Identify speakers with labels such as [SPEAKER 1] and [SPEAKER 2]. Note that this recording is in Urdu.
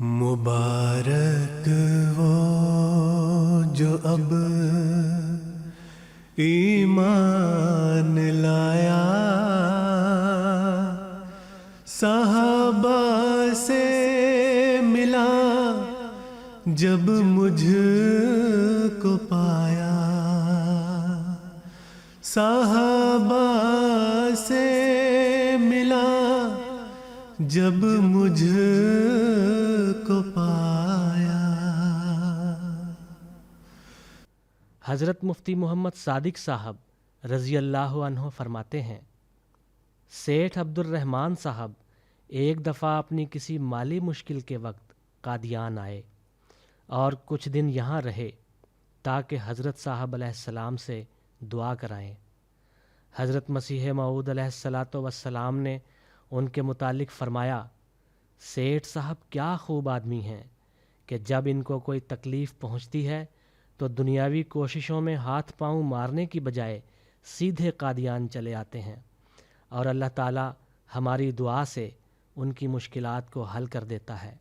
[SPEAKER 1] مبارک وہ جو اب ایمان لایا، صحابہ سے ملا جب مجھ کو پایا، صحابہ سے ملا جب مجھ کو پایا۔
[SPEAKER 2] حضرت مفتی محمد صادق صاحب رضی اللہ عنہ فرماتے ہیں، سیٹھ عبد الرحمن صاحب ایک دفعہ اپنی کسی مالی مشکل کے وقت قادیان آئے اور کچھ دن یہاں رہے تاکہ حضرت صاحب علیہ السلام سے دعا کرائیں۔ حضرت مسیح موعود علیہ السلام نے ان کے متعلق فرمایا، سیٹھ صاحب کیا خوب آدمی ہیں کہ جب ان کو کوئی تکلیف پہنچتی ہے تو دنیاوی کوششوں میں ہاتھ پاؤں مارنے کی بجائے سیدھے قادیان چلے آتے ہیں، اور اللہ تعالی ہماری دعا سے ان کی مشکلات کو حل کر دیتا ہے۔